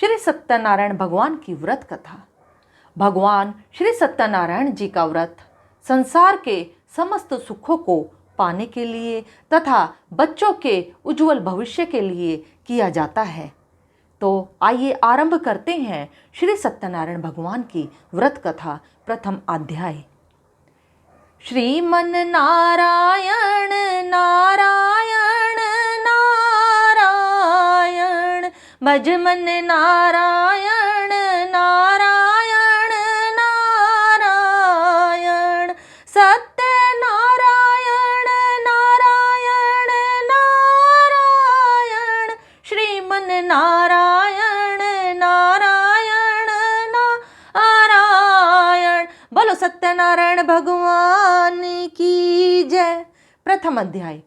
श्री सत्यनारायण भगवान की व्रत कथा। भगवान श्री सत्यनारायण जी का व्रत संसार के समस्त सुखों को पाने के लिए तथा बच्चों के उज्जवल भविष्य के लिए किया जाता है। तो आइए आरंभ करते हैं श्री सत्यनारायण भगवान की व्रत कथा। प्रथम अध्याय। श्रीमन नारायण नारायण नारायण, भज मन नारायण नारायण नारायण, सत्य नारायण नारायण नारायण, श्रीमन नारायण नारायण नारायण। बोलो सत्यनारायण भगवान की जय। प्रथम अध्याय।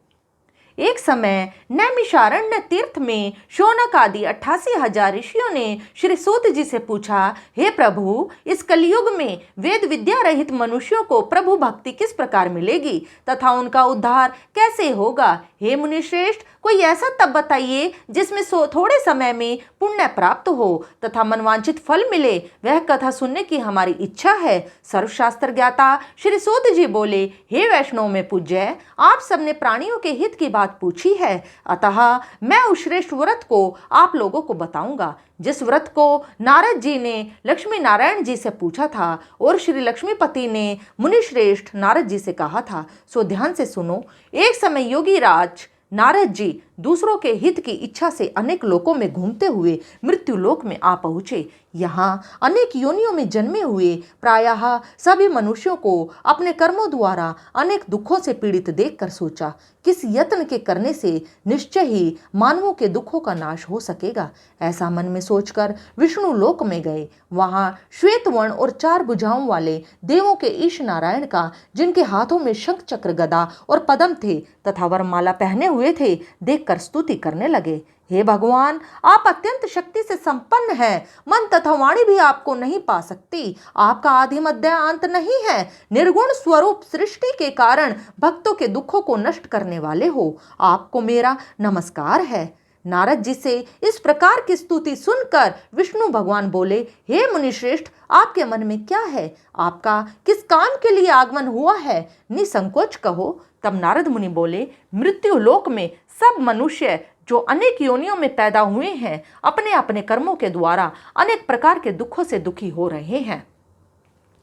एक समय नैमिषारण्य तीर्थ में शौनक आदि 88,000 ऋषियों ने श्री सूत जी से पूछा, हे प्रभु, इस कलयुग में वेद विद्या रहित मनुष्यों को प्रभु भक्ति किस प्रकार मिलेगी तथा उनका उद्धार कैसे होगा? हे मुनिश्रेष्ठ, कोई ऐसा तप बताइए जिसमें थोड़े समय में पुण्य प्राप्त हो तथा मनवांछित फल मिले। वह कथा सुनने की हमारी इच्छा है। सर्वशास्त्र ज्ञाता श्री सूत जी बोले, हे वैष्णव में पूज्य, आप सबने प्राणियों के हित की बात पूछी है, अतः मैं उस श्रेष्ठ व्रत को आप लोगों को बताऊंगा जिस व्रत को नारद जी ने लक्ष्मी नारायण जी से पूछा था और श्री लक्ष्मीपति ने मुनिश्रेष्ठ नारद जी से कहा था। सो ध्यान से सुनो। एक समय योगी राज नारद जी दूसरों के हित की इच्छा से अनेक लोकों में घूमते हुए मृत्यु लोक में आ पहुँचे। यहाँ अनेक योनियों में जन्मे हुए प्रायः सभी मनुष्यों को अपने कर्मों द्वारा अनेक दुखों से पीड़ित देखकर सोचा, किस यत्न के करने से निश्चय ही मानवों के दुखों का नाश हो सकेगा। ऐसा मन में सोचकर विष्णु लोक में गए। वहाँ श्वेत वर्ण और 4 भुजाओं वाले देवों के ईश नारायण का, जिनके हाथों में शंख चक्र गदा और पद्म थे तथा वरमाला पहने हुए थे, देखकर स्तुति करने लगे। हे भगवान, आप अत्यंत शक्ति से संपन्न हैं। मन तथा वाणी भी आपको नहीं पा सकती। आपका आदि मध्य अंत नहीं है। निर्गुण स्वरूप सृष्टि के कारण भक्तों के दुखों को नष्ट करने वाले हो। आपको मेरा नमस्कार है। नारद जी से इस प्रकार की स्तुति सुनकर विष्णु भगवान बोले, हे मुनिश्रेष्ठ, आपके मन में क्या है? आपका किस काम के लिए आगमन हुआ है? निसंकोच कहो। तब नारद मुनि बोले, मृत्यु लोक में सब मनुष्य जो अनेक योनियों में पैदा हुए हैं, अपने अपने कर्मों के द्वारा अनेक प्रकार के दुखों से दुखी हो रहे हैं।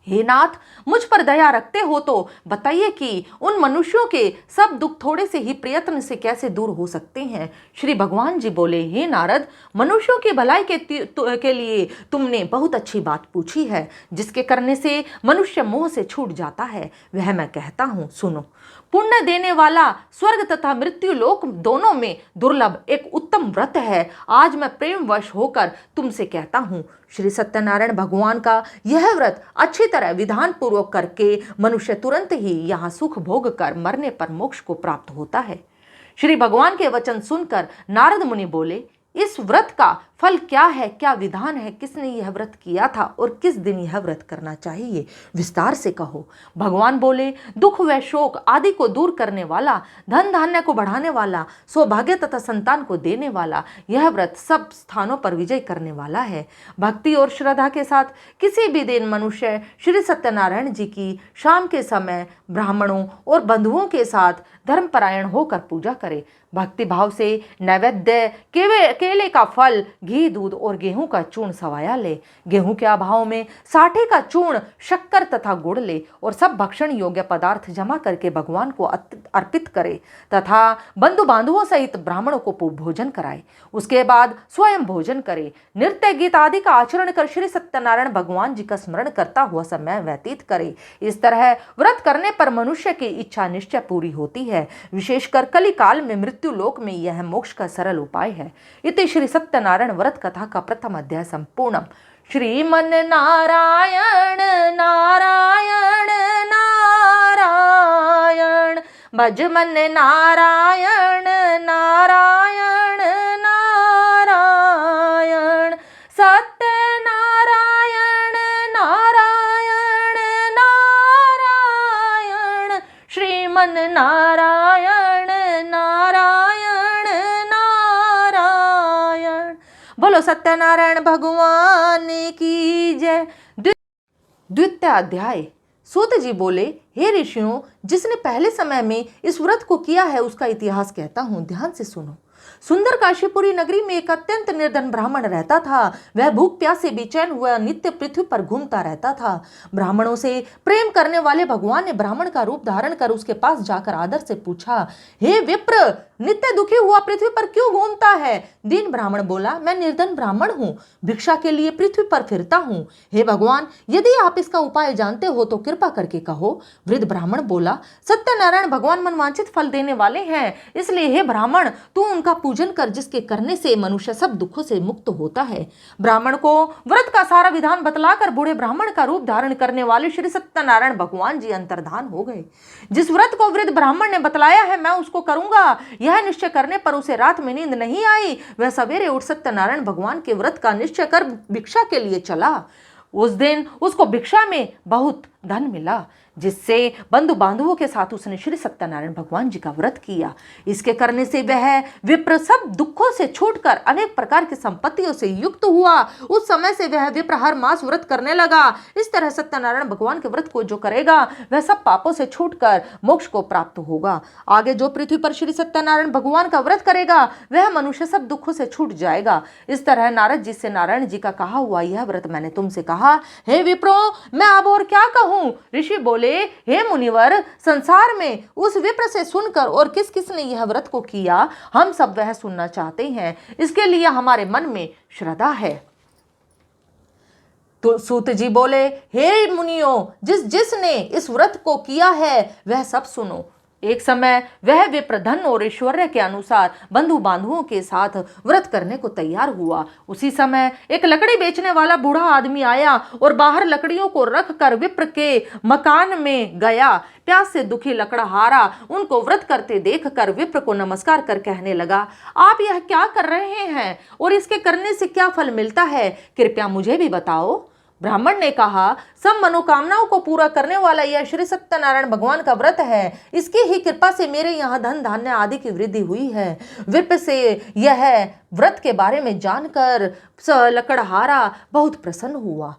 हे नाथ, मुझ पर दया रखते हो तो बताइए कि उन मनुष्यों के सब दुख थोड़े से ही प्रयत्न से कैसे दूर हो सकते हैं। श्री भगवान जी बोले, हे नारद, मनुष्यों की भलाई के लिए तुमने बहुत अच्छी बात पूछी है। जिसके करने से मनुष्य मोह से छूट जाता है, वह मैं कहता हूँ, सुनो। पुण्य देने वाला स्वर्ग तथा मृत्यु लोक दोनों में दुर्लभ एक उत्तम व्रत है। आज मैं प्रेमवश होकर तुमसे कहता हूँ। श्री सत्यनारायण भगवान का यह व्रत अच्छी तरह विधान पूर्वक करके मनुष्य तुरंत ही यहाँ सुख भोग कर मरने पर मोक्ष को प्राप्त होता है। श्री भगवान के वचन सुनकर नारद मुनि बोले, इस व्रत का फल क्या है, क्या विधान है, किसने यह व्रत किया था और किस दिन यह व्रत करना चाहिए, विस्तार से कहो। भगवान बोले, दुख व शोक आदि को दूर करने वाला, धन धान्य को बढ़ाने वाला, सौभाग्य तथा संतान को देने वाला यह व्रत सब स्थानों पर विजय करने वाला है। भक्ति और श्रद्धा के साथ किसी भी दिन मनुष्य श्री सत्यनारायण जी की शाम के समय ब्राह्मणों और बंधुओं के साथ धर्मपरायण होकर पूजा करे। भक्ति भाव से नैवेद्य केले का फल, घी, दूध और गेहूं का चूर्ण सवाया ले। गेहूं के अभाव में साठे का चूर्ण, शक्कर तथा गुड़ ले और सब भक्षण योग्य पदार्थ जमा करके भगवान को अर्पित करे तथा बंधु बांधवों सहित ब्राह्मणों को भोजन कराए। उसके बाद स्वयं भोजन करे। नृत्य गीत आदि का आचरण कर श्री सत्यनारायण भगवान जी का स्मरण करता हुआ समय व्यतीत करे। इस तरह व्रत करने पर मनुष्य की इच्छा निश्चय पूरी होती है। विशेषकर कली काल में मृत्यु लोक में यह मोक्ष का सरल उपाय है। इति श्री सत्यनारायण व्रत कथा का प्रथम अध्याय संपूर्णम। श्रीमन नारायण नारायण नारायण, भज मन नारायण नारायण नारायण, सत्य नारायण नारायण नारायण, श्रीमन नारायण नारायण नारायण। बोलो बोलो सत्यनारायण भगवान की जय। द्वितीय अध्याय। सूत जी बोले, हे ऋषियों, जिसने पहले समय में इस व्रत को किया है उसका इतिहास कहता हूं, ध्यान से सुनो। सुंदर काशीपुरी नगरी में एक अत्यंत निर्धन ब्राह्मण रहता था। वह भूख प्यास से बेचैन हुआ नित्य पृथ्वी पर घूमता रहता था। ब्राह्मणों से प्रेम करने वाले भगवान ने ब्राह्मण का रूप धारण कर उसके पास जाकर आदर से पूछा, हे विप्र, नित्य दुखी हुआ पृथ्वी पर क्यों घूमता है? दीन ब्राह्मण बोला, मैं निर्धन ब्राह्मण हूं, भिक्षा के लिए पृथ्वी पर फिरता हूं। हे भगवान, यदि आप इसका उपाय जानते हो तो कृपा करके कहो। वृद्ध ब्राह्मण बोला, सत्यनारायण भगवान मनवांछित फल देने वाले हैं, इसलिए हे ब्राह्मण, तू उनका पूजन कर, जिसके करने से मनुष्य सब दुखों से मुक्त होता है। ब्राह्मण को व्रत का सारा विधान बतलाकर बूढ़े ब्राह्मण का रूप धारण करने वाले श्री सत्यनारायण भगवान जी अंतर्धान हो गए। जिस व्रत को वृद्ध ब्राह्मण ने बतलाया है मैं उसको करूंगा, यह निश्चय करने पर उसे रात में नींद नहीं आई। वह सवेरे उठ सत्यनारायण भगवान के व्रत का निश्चय कर भिक्षा के लिए चला। उस दिन उसको भिक्षा में बहुत धन मिला, जिससे बंधु बांधवों के साथ उसने श्री सत्यनारायण भगवान जी का व्रत किया। इसके करने से वह विप्र सब दुखों से छूटकर अनेक प्रकार की संपत्तियों से युक्त हुआ। उस समय से वह विप्र हर मास व्रत करने लगा। इस तरह सत्यनारायण भगवान के व्रत को जो करेगा वह सब पापों से छूटकर मोक्ष को प्राप्त होगा। आगे जो पृथ्वी पर श्री सत्यनारायण भगवान का व्रत करेगा वह मनुष्य सब दुखों से छूट जाएगा। इस तरह नारद जी से नारायण जी का कहा हुआ यह व्रत मैंने तुमसे कहा। हे विप्रो, मैं अब और क्या कहूं? ऋषि बोले, हे मुनिवर, संसार में उस विप्र से सुनकर और किस किस ने यह व्रत को किया, हम सब वह सुनना चाहते हैं। इसके लिए हमारे मन में श्रद्धा है। तो सूत जी बोले, हे मुनियों, जिसने इस व्रत को किया है वह सब सुनो। एक समय वह विप्र धन और ऐश्वर्य के अनुसार बंधु बांधवों के साथ व्रत करने को तैयार हुआ। उसी समय एक लकड़ी बेचने वाला बूढ़ा आदमी आया और बाहर लकड़ियों को रख कर विप्र के मकान में गया। प्यास से दुखी लकड़हारा उनको व्रत करते देखकर विप्र को नमस्कार कर कहने लगा, आप यह क्या कर रहे हैं और इसके करने से क्या फल मिलता है? कृपया मुझे भी बताओ। ब्राह्मण ने कहा, सब मनोकामनाओं को पूरा करने वाला यह श्री सत्यनारायण भगवान का व्रत है। इसकी ही कृपा से मेरे यहाँ धन धान्य आदि की वृद्धि हुई है। विप्र से यह व्रत के बारे में जानकर लकड़हारा बहुत प्रसन्न हुआ।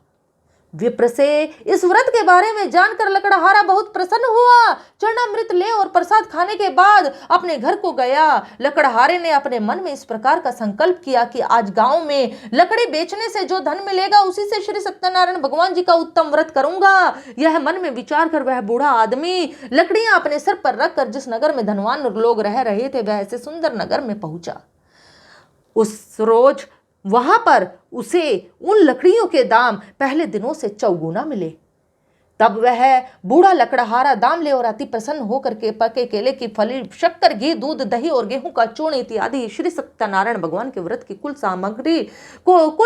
विप्र से इस व्रत के बारे में जानकर लकड़हारा बहुत प्रसन्न हुआ। चरणामृत ले और प्रसाद खाने के बाद अपने घर को गया। लकड़हारे ने अपने मन में इस प्रकार का संकल्प किया कि आज गांव में लकड़ी बेचने से जो धन मिलेगा उसी से श्री सत्यनारायण भगवान जी का उत्तम व्रत करूंगा। यह मन में विचार कर वह बूढ़ा आदमी लकड़ियां अपने सर पर रखकर जिस नगर में धनवान लोग रह रहे थे वह ऐसे सुंदर नगर में पहुंचा। उस रोज वहां पर उसे उन लकड़ियों के दाम पहले दिनों से चौगुना मिले। तब वह बूढ़ा लकड़हारा दाम ले और अति प्रसन्न होकर के पके केले की फली, शक्कर, घी, दूध, दही और गेहूं का चूर्ण इत्यादि श्री सत्यनारायण भगवान के व्रत की कुल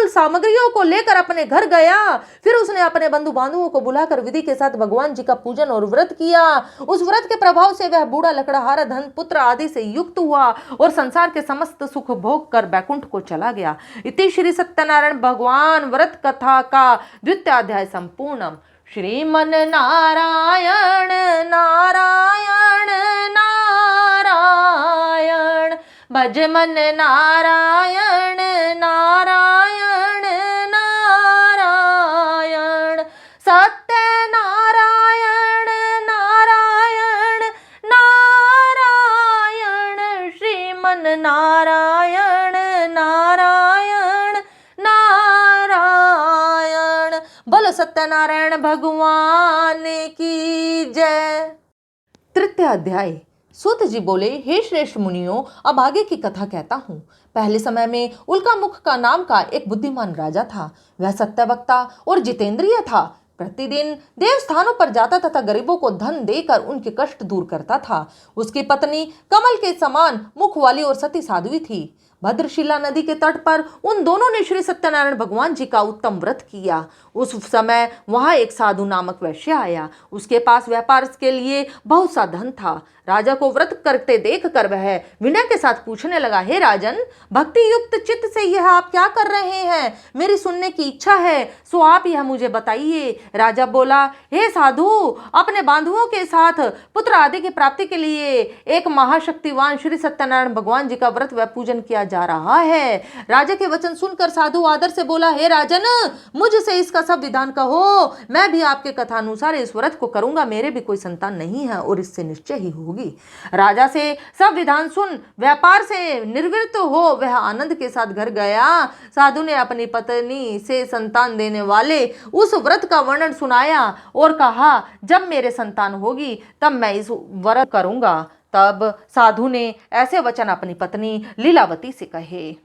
सामग्रियों को लेकर अपने घर गया। फिर उसने अपने बंधु बांधवों को बुलाकर विधि के साथ भगवान जी का पूजन और व्रत किया। उस व्रत के प्रभाव से वह बूढ़ा लकड़हारा धन पुत्र आदि से युक्त हुआ और संसार के समस्त सुख भोग कर बैकुंठ को चला गया। इति श्री सत्यनारायण भगवान व्रत कथा का द्वितीय अध्याय संपूर्णम। श्रीमन नारायण नारायण नारायण, भज मन नारायण नारायण नारायण, सत्य नारायण नारायण नारायण, श्रीमन नारायण नारायण नारायण। बोलो सत्यनारायण भगवान की जय। तृतीय अध्याय। सूत जी बोले, हे श्रेष्ठ मुनियों, अब आगे की कथा कहता हूँ। पहले समय में उल्कामुख का नाम का एक बुद्धिमान राजा था। वह सत्यवक्ता और जितेंद्रिय था। प्रतिदिन देव स्थानों पर जाता तथा गरीबों को धन देकर उनके कष्ट दूर करता था। उसकी पत्नी कमल के समान मुख वाली और सती साध्वी थी। भद्रशिला नदी के तट पर उन दोनों ने श्री सत्यनारायण भगवान जी का उत्तम व्रत किया। उस समय वहां एक साधु नामक वैश्य आया। उसके पास व्यापार के लिए बहुत सा धन था। राजा को व्रत करते देखकर वह विनय के साथ पूछने लगा, हे राजन, भक्ति युक्त चित्त से यह आप क्या कर रहे हैं? मेरी सुनने की इच्छा है, सो आप यह मुझे बताइए। राजा बोला, हे साधु, अपने बांधुओं के साथ पुत्र आदि की प्राप्ति के लिए एक महाशक्तिवान श्री सत्यनारायण भगवान जी का व्रत व पूजन किया जा रहा है। राजा के वचन सुनकर साधु आदर से बोला, हे राजन, मुझसे इसका सब विधान कहो, मैं भी आपके कथानुसार इस व्रत को करूंगा। मेरे भी कोई संतान नहीं है और इससे निश्चय ही होगी। राजा से सब विधान सुन व्यापार से निवृत्त हो वह आनंद के साथ घर गया। साधु ने अपनी पत्नी से संतान देने वाले उस व्रत का वर्णन सुनाया और कहा, जब मेरे संतान होगी तब मैं इस व्रत करूंगा। तब साधु ने ऐसे वचन अपनी पत्नी लीलावती से कहे।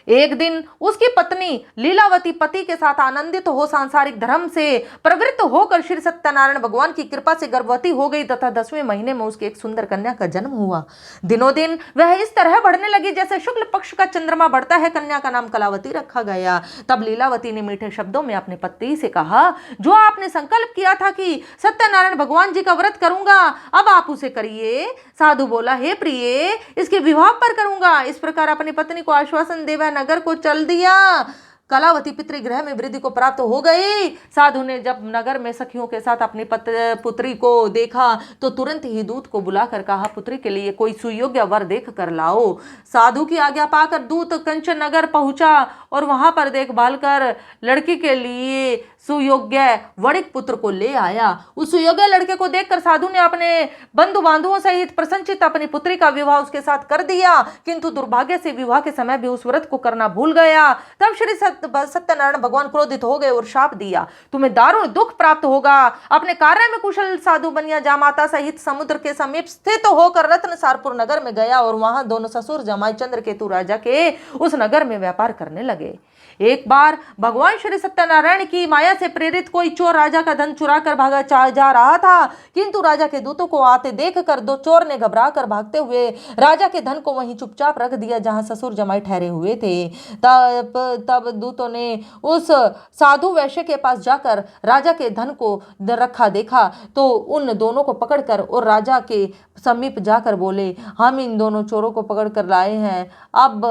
एक दिन उसकी पत्नी लीलावती पति के साथ आनंदित हो सांसारिक धर्म से प्रवृत्त होकर श्री सत्यनारायण भगवान की कृपा से गर्भवती हो गई तथा 10वें महीने में उसके एक सुंदर कन्या का जन्म हुआ। दिनों दिन वह इस तरह बढ़ने लगी जैसे शुक्ल पक्ष का चंद्रमा बढ़ता है। कन्या का नाम कलावती रखा गया। तब लीलावती ने मीठे शब्दों में अपने पति से कहा, जो आपने संकल्प किया था कि सत्यनारायण भगवान जी का व्रत करूंगा, अब आप उसे करिए। साधु बोला, हे प्रिय, इसके विवाह पर करूंगा। इस प्रकार अपनी पत्नी को आश्वासन दे वह नगर को चल दिया। कलावती पितृगृह में वृद्धि को प्राप्त हो गई। साधु ने जब नगर में सखियों के साथ अपनी पुत्री को देखा तो तुरंत ही दूत को बुलाकर कहा, पुत्री के लिए कोई सुयोग्य वर देख कर लाओ। साधु की आज्ञा पाकर दूत कंचन नगर पहुंचा और वहां पर देखभाल कर लड़की के लिए सुयोग्य वणिक पुत्र को ले आया। उस सुयोग्य लड़के को देखकर साधु ने अपने बंधु बांधुओं सहित प्रसन्नचित्त अपनी पुत्री का विवाह उसके साथ कर दिया, किंतु दुर्भाग्य से विवाह के समय भी उस व्रत को करना भूल गया। तब श्री सत्यनारायण भगवान क्रोधित हो गए और शाप दिया, तुम्हें दारुण दुख प्राप्त होगा। अपने कार्य में कुशल साधु बनिया जामाता सहित समुद्र के समीप स्थित होकर रत्नसारपुर नगर में गया और वहां दोनों ससुर जमाई चंद्रकेतु राजा के उस नगर में व्यापार करने लगे। एक बार भगवान श्री सत्यनारायण की माया से प्रेरित कोई चोर राजा का धन चुरा कर भागा जा रहा था, किंतु राजा के दूतों को आते देखकर दो चोर ने घबरा कर भागते हुए राजा के धन को वहीं चुपचाप रख दिया जहां ससुर जमाई ठहरे हुए थे। तब दूतों ने उस साधु वैश्य के पास जाकर राजा के धन को रखा देखा तो उन दोनों को पकड़कर और राजा के समीप जाकर बोले, हम इन दोनों चोरों को पकड़ कर लाए हैं, अब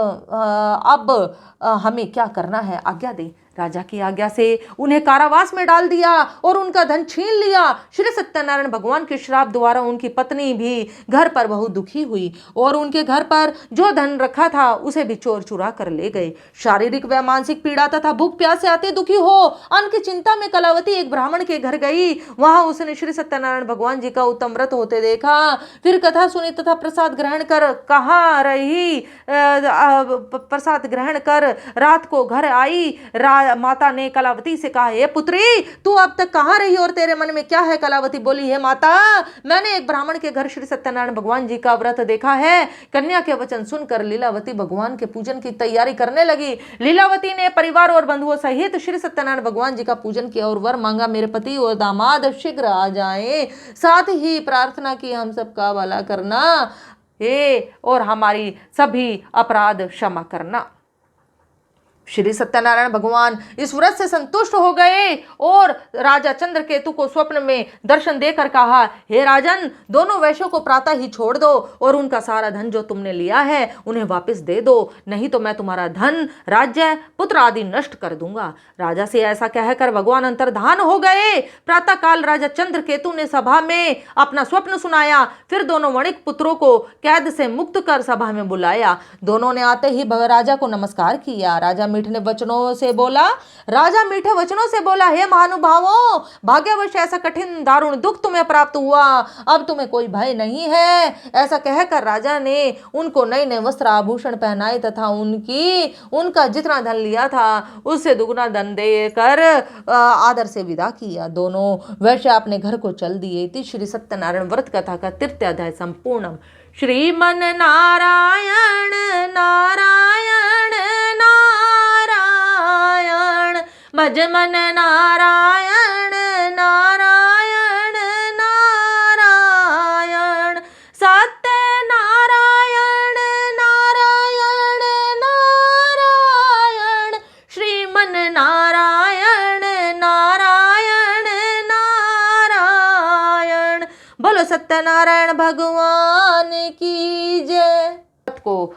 हमें क्या करना है, आज्ञा दे। राजा की आज्ञा से उन्हें कारावास में डाल दिया और उनका धन छीन लिया। श्री सत्यनारायण भगवान के श्राप द्वारा उनकी पत्नी भी घर पर बहुत दुखी हुई और उनके घर पर जो धन रखा था उसे भी चोर चुरा कर ले गए। शारीरिक व मानसिक पीड़ा तथा भूख प्यास से अति दुखी हो अन्न की चिंता में कलावती एक ब्राह्मण के घर गई। वहां उसने श्री सत्यनारायण भगवान जी का उत्तम व्रत होते देखा, फिर कथा सुनी तथा प्रसाद ग्रहण कर प्रसाद ग्रहण कर रात को घर आई। माता ने कलावती से कहा, हे पुत्री, तू अब तक कहाँ रही और तेरे मन में क्या है? कलावती बोली, हे माता, मैंने एक ब्राह्मण के घर श्री सत्यनारायण भगवान जी का व्रत देखा है। कन्या के वचन सुनकर लीलावती भगवान के पूजन की तैयारी करने लगी। लीलावती ने परिवार और बंधुओं सहित श्री सत्यनारायण भगवान जी का पूजन किया और वर मांगा, मेरे पति और दामाद शीघ्र आ जाएं। साथ ही प्रार्थना की, हम सबका भला करना हे और हमारी सभी अपराध क्षमा करना। श्री सत्यनारायण भगवान इस व्रत से संतुष्ट हो गए और राजा चंद्रकेतु को स्वप्न में दर्शन देकर कहा, हे राजन, दोनों वैश्यों को प्रातः ही छोड़ दो और उनका सारा धन जो तुमने लिया है उन्हें वापस दे दो, नहीं तो मैं तुम्हारा धन, राज्य, पुत्र आदि नष्ट कर दूंगा। राजा से ऐसा कहकर भगवान अंतर्धान हो गए। प्रातः काल राजा चंद्रकेतु ने सभा में अपना स्वप्न सुनाया, फिर दोनों वणिक पुत्रों को कैद से मुक्त कर सभा में बुलाया। दोनों ने आते ही राजा को नमस्कार किया। राजा मीठे वचनों से बोला, हे महानुभावों, भाग्यवश ऐसा कठिन दारुण दुख तुम्हें प्राप्त हुआ, अब तुम्हें कोई भय नहीं है। ऐसा कहकर राजा ने उनको नए नए वस्त्र आभूषण पहनाए तथा उनका जितना धन लिया था उससे दुगना धन देकर आदर से विदा किया। दोनों वैश्य अपने घर को चल दिए। श्री सत्यनारायण व्रत कथा का 3 अध्याय संपूर्णम। श्रीमन नारायण नारायण नारायण, भज मन नारायण नारायण नारायण, सत्य नारायण नारायण नारायण, श्रीमन नारायण नारायण नारायण। बोलो सत्यनारायण भगवान की जय। को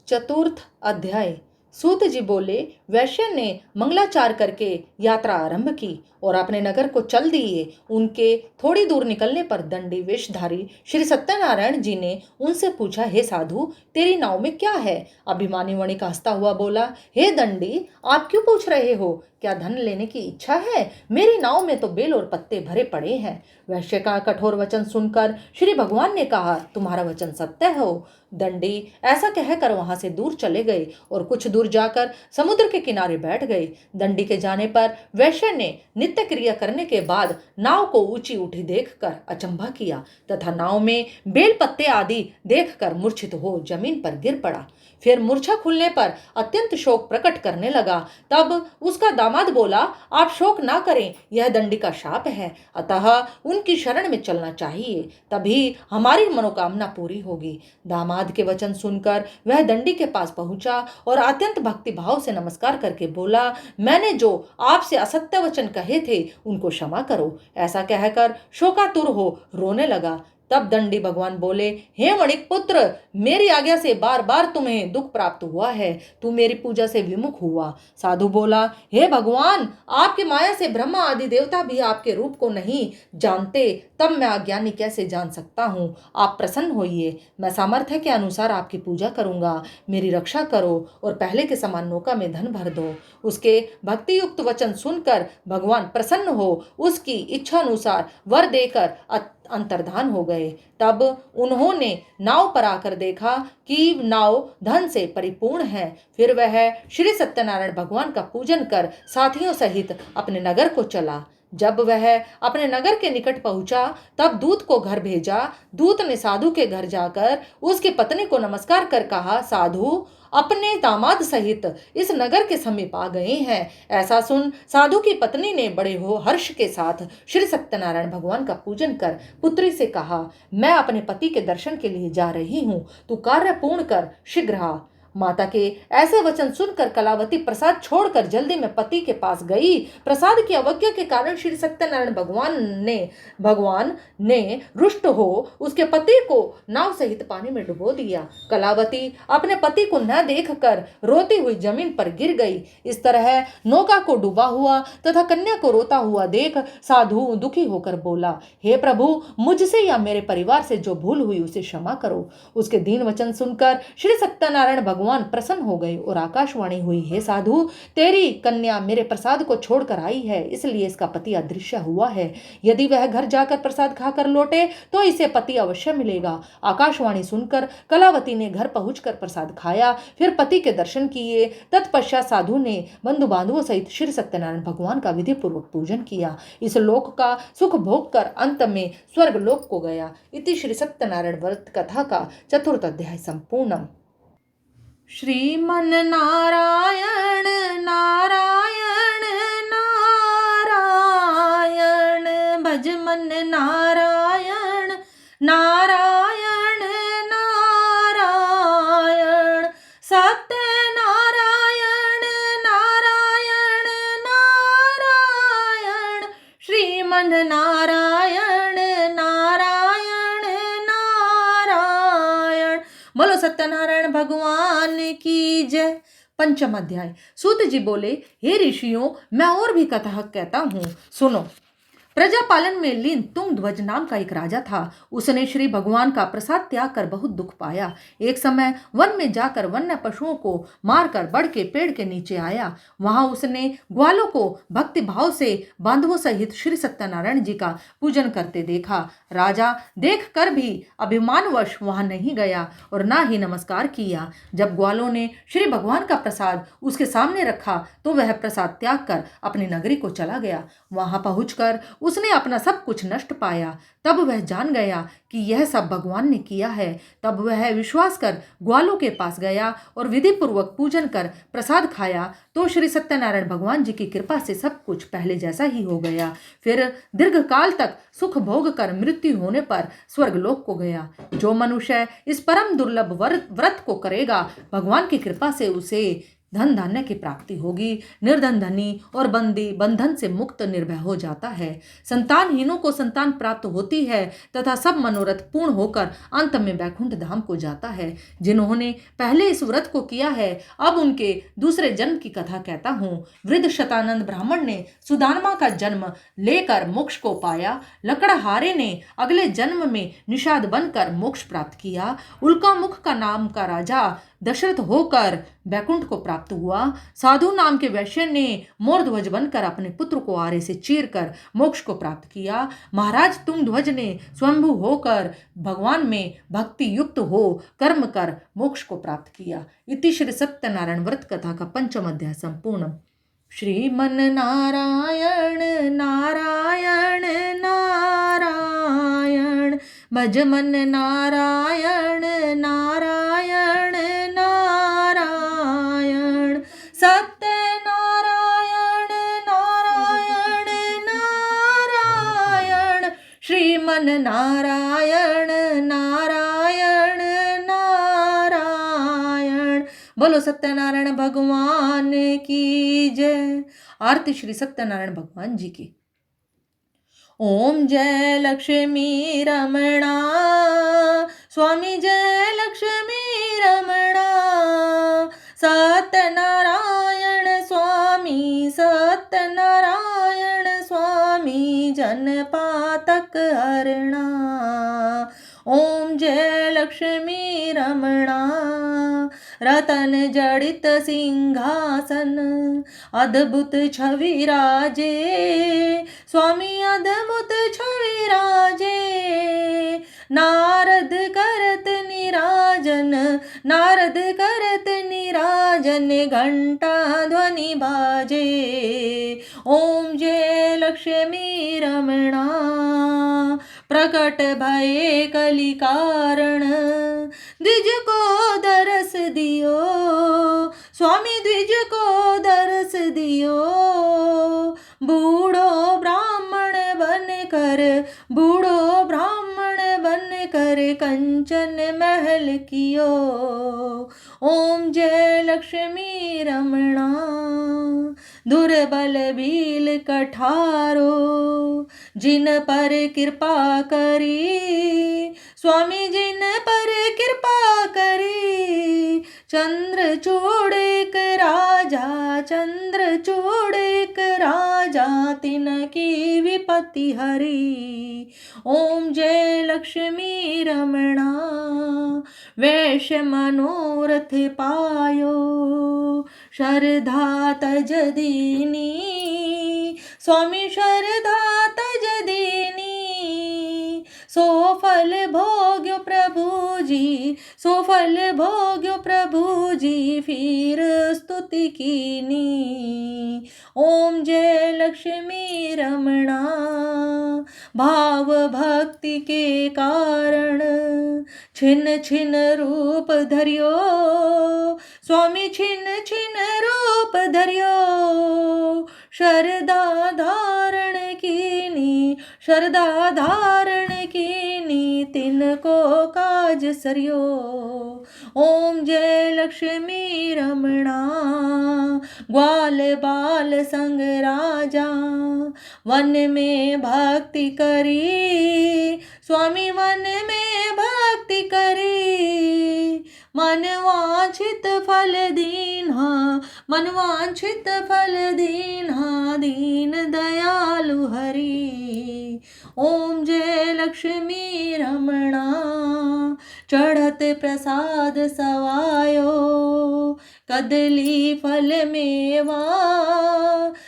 4th अध्याय सूत जी बोले, वैश्य ने मंगलाचार करके यात्रा आरंभ की और अपने नगर को चल दिए। उनके थोड़ी दूर निकलने पर दंडी वेशधारी श्री सत्यनारायण जी ने उनसे पूछा, हे साधु, तेरी नाव में क्या है? अभिमानी वणिक हंसता हुआ बोला, हे दंडी, आप क्यों पूछ रहे हो? क्या धन लेने की इच्छा है? मेरी नाव में तो बेल और पत्ते भरे पड़े हैं। वैश्य का कठोर वचन सुनकर श्री भगवान ने कहा, तुम्हारा वचन सत्य हो। दंडी ऐसा कहकर वहां से दूर चले गए और कुछ दूर जाकर समुद्र के किनारे बैठ गए। दंडी के जाने पर वैश्य ने नित्य क्रिया करने के बाद नाव को ऊंची उठी देखकर अचंभा किया तथा नाव में बेल पत्ते आदि देखकर मूर्छित हो जमीन पर गिर पड़ा। फिर मूर्छा खुलने पर अत्यंत शोक प्रकट करने लगा। तब उसका दामाद बोला, आप शोक ना करें, यह दंडी का शाप है, अतः उनकी शरण में चलना चाहिए, तभी हमारी मनोकामना पूरी होगी। दामाद के वचन सुनकर वह दंडी के पास पहुंचा और अत्यंत भक्ति भाव से नमस्कार करके बोला, मैंने जो आपसे असत्य वचन कहे थे उनको क्षमा करो। ऐसा कहकर शोकातुर हो रोने लगा। तब दंडी भगवान बोले, हे वणिक पुत्र, मेरी आज्ञा से बार बार तुम्हें दुख प्राप्त हुआ है, तू मेरी पूजा से विमुख हुआ। साधु बोला, हे भगवान, आपकी माया से ब्रह्मा आदि देवता भी आपके रूप को नहीं जानते, तब मैं अज्ञानी कैसे जान सकता हूँ? आप प्रसन्न होइए, मैं सामर्थ्य के अनुसार आपकी पूजा करूंगा, मेरी रक्षा करो और पहले के समान नौका में धन भर दो। उसके भक्ति युक्त वचन सुनकर भगवान प्रसन्न हो उसकी इच्छा अनुसार वर देकर अंतर्धान हो गए। तब उन्होंने नाव पर आकर देखा कि नाव धन से परिपूर्ण है। फिर वह श्री सत्यनारायण भगवान का पूजन कर साथियों सहित अपने नगर को चला। जब वह अपने नगर के निकट पहुंचा तब दूत को घर भेजा। दूत ने साधु के घर जाकर उसकी पत्नी को नमस्कार कर कहा, साधु अपने दामाद सहित इस नगर के समीप आ गए हैं। ऐसा सुन साधु की पत्नी ने बड़े हो हर्ष के साथ श्री सत्यनारायण भगवान का पूजन कर पुत्री से कहा, मैं अपने पति के दर्शन के लिए जा रही हूँ, तू कार्य पूर्ण कर शीघ्र आ। माता के ऐसे वचन सुनकर कलावती प्रसाद छोड़कर जल्दी में पति के पास गई। प्रसाद की अवज्ञा के कारण श्री सत्यनारायण भगवान ने रुष्ट हो उसके पति को नाव सहित पानी में डुबो दिया। कलावती अपने पति को न देखकर रोती हुई जमीन पर गिर गई। इस तरह नौका को डूबा हुआ तथा कन्या को रोता हुआ देख साधु दुखी होकर बोला, हे प्रभु, मुझसे या मेरे परिवार से जो भूल हुई उसे क्षमा करो। उसके दीन वचन सुनकर श्री सत्यनारायण भगवान प्रसन्न हो गए और आकाशवाणी हुई, हे साधु, तेरी कन्या मेरे प्रसाद को छोड़कर आई है, इसलिए इसका पति अदृश्य हुआ है। यदि वह घर जाकर प्रसाद खाकर लौटे तो इसे पति अवश्य मिलेगा। आकाशवाणी सुनकर कलावती ने घर पहुंचकर प्रसाद खाया, फिर पति के दर्शन किए। तत्पश्चात साधु ने बंधु बांधवों सहित श्री सत्यनारायण भगवान का विधि पूर्वक पूजन किया। इस लोक का सुख भोग कर अंत में स्वर्ग लोक को गया। इति श्री सत्यनारायण व्रत कथा का चतुर्थ अध्याय संपूर्णम। श्रीमन नारायण नारायण नारायण, भज मन नारायण नारायण नारायण, सत्य नारायण नारायण नारायण, श्रीमन नारायण नारायण नारायण। बोलो सत्यनारायण भगवान की जय। पंचम अध्याय। सूत जी बोले, हे ऋषियों, मैं और भी कथा कहता हूँ, सुनो। प्रजापालन में लीन तुंगध्वज नाम का एक राजा था। उसने श्री भगवान का प्रसाद त्याग कर बहुत दुख पाया। एक समय वन में जाकर वन्य पशुओं को मारकर बढ़ के पेड़ के नीचे आया। वहां उसने ग्वालों को भक्ति भाव से बांधवों सहित श्री सत्यनारायण जी का पूजन करते देखा। राजा देख कर भी अभिमानवश वहां नहीं गया और ना ही नमस्कार किया। जब ग्वालों ने श्री भगवान का प्रसाद उसके सामने रखा तो वह प्रसाद त्याग कर अपनी नगरी को चला गया। वहां पहुंचकर उसने अपना सब कुछ नष्ट पाया। तब वह जान गया कि यह सब भगवान ने किया है। तब वह विश्वास कर ग्वालों के पास गया और विधि पूर्वक पूजन कर प्रसाद खाया तो श्री सत्यनारायण भगवान जी की कृपा से सब कुछ पहले जैसा ही हो गया। फिर दीर्घ काल तक सुख भोग कर मृत्यु होने पर स्वर्गलोक को गया। जो मनुष्य इस परम दुर्लभ व्रत को करेगा, भगवान की कृपा से उसे धन धान्य की प्राप्ति होगी। निर्धन धनी और बंदी बंधन से मुक्त निर्भय हो जाता है। संतानहीनों को संतान प्राप्त होती है तथा सब मनोरथ पूर्ण होकर अंत में वैकुंठ धाम को जाता है। जिन्होंने पहले इस व्रत को किया है, अब उनके दूसरे जन्म की कथा कहता हूँ। वृद्ध शतानंद ब्राह्मण ने सुदामा का जन्म लेकर मोक्ष को पाया। लकड़हारे ने अगले जन्म में निषाद बनकर मोक्ष प्राप्त किया। उल्का मुख का नाम का राजा दशरथ होकर वैकुंठ को प्राप्त हुआ। साधु नाम के वैश्य ने मोरध्वज बनकर अपने पुत्र को आरे से चीरकर मोक्ष को प्राप्त किया। महाराज तुंगध्वज ने स्वयंभू होकर भगवान में भक्ति युक्त हो कर्म कर मोक्ष को प्राप्त किया। इति श्री सत्यनारायण व्रत कथा का 5वां अध्याय संपूर्ण। श्रीमन नारायण नारायण नारायण भज मन नारायण नारायण नारायण सत्य नारायण नारायण नारायण श्रीमन नारायण नारायण नारायण। बोलो सत्यनारायण भगवान की जय। आरती श्री सत्यनारायण भगवान जी की। ओम जय लक्ष्मी रमणा स्वामी जय लक्ष्मी रमणा सत्यनारायण स्वामी सत्यनारायण स्वामी जनपातक हरणा। ओम जय लक्ष्मी रमणा रतन जड़ित सिंहासन अद्भुत छवि राजे स्वामी अद्भुत छवि राजे। नारद करत निराजन नारद करत निराजन घंटा ध्वनि बाजे। ओम जय लक्ष्मी रमणा प्रकट भये कलि कारण द्विज को दरस दियो स्वामी द्विज को दरस दियो। बूढ़ो ब्राह्मण बन कर बूढ़ो ब्राह्मण बन कर कंचन महल कियो। ओम जय लक्ष्मी रमणा दुर्बल भील कठारो जिन पर कृपा करी स्वामी जिन पर कृपा करी। चंद्रचूड़ एक राजा चंद्रचूड़ एक राजा तिनकी विपत्ति हरी। ओम जय लक्ष्मी रमणा वैश्य मनोरथ पायो शरधा तज दीनी स्वामी शरधा तज दीनी। सो फल भोग्यो प्रभु जी सो फल भोग्यो प्रभु जी फिर स्तुति कीनी। ओम जय लक्ष्मी रमणा भाव भक्ति के कारण छिन छिन रूप धरियो स्वामी छिन छिन रूप धरियो। शरदा धारण कीनी शरदा धारण कीनी तिनको काज सरियो। ओम जय लक्ष्मी रमणा ग्वाल बाल संग राजा वन में भक्ति करी स्वामी वन में भक्ति करी। मन वांछित फल दीन्हा मन वांछित फल दीन्हा दीन दयालु हरि। ओम जय लक्ष्मी रमणा चढ़त प्रसाद सवायो कदली फल मेवा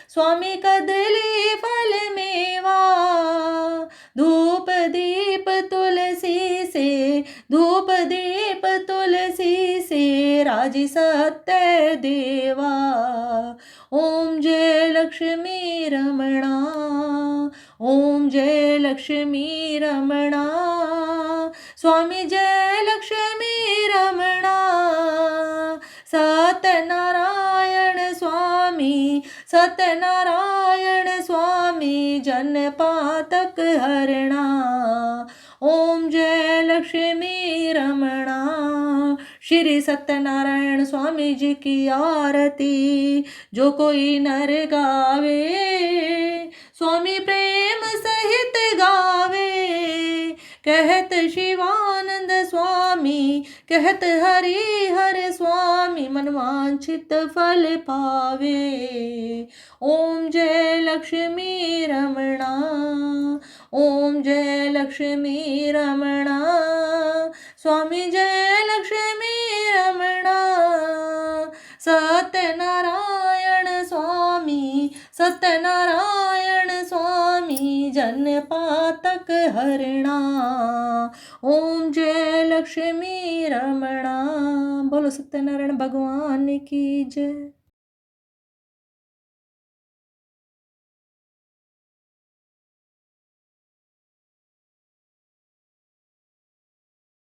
स्वामी कदली फल मेवा। धूप दीप तुलसी से धूप दीप तुलसी से राजी सत्य देवा। ओम जय लक्ष्मी रमणा ओम जय लक्ष्मी रमणा स्वामी जय लक्ष्मी रमणा। सत्यनारायण स्वामी सत्यनारायण स्वामी जनपातक हरणा। ओम जय लक्ष्मी रमणा श्री सत्यनारायण स्वामी जी की आरती जो कोई नर गावे, स्वामी प्रेम सहित गावे। कहत शिवानंद स्वामी, कहत हरि हर स्वामी, मनवांछित फल पावे। ओम जय लक्ष्मी रमणा, ओम जय लक्ष्मी रमणा, स्वामी जय लक्ष्मी रमणा। सत्यनारायण स्वामी, सत्यनारायण स्वामी, जन पातक हरणा। ओम जय लक्ष्मी रमणा। बोलो सत्यनारायण भगवान की जय।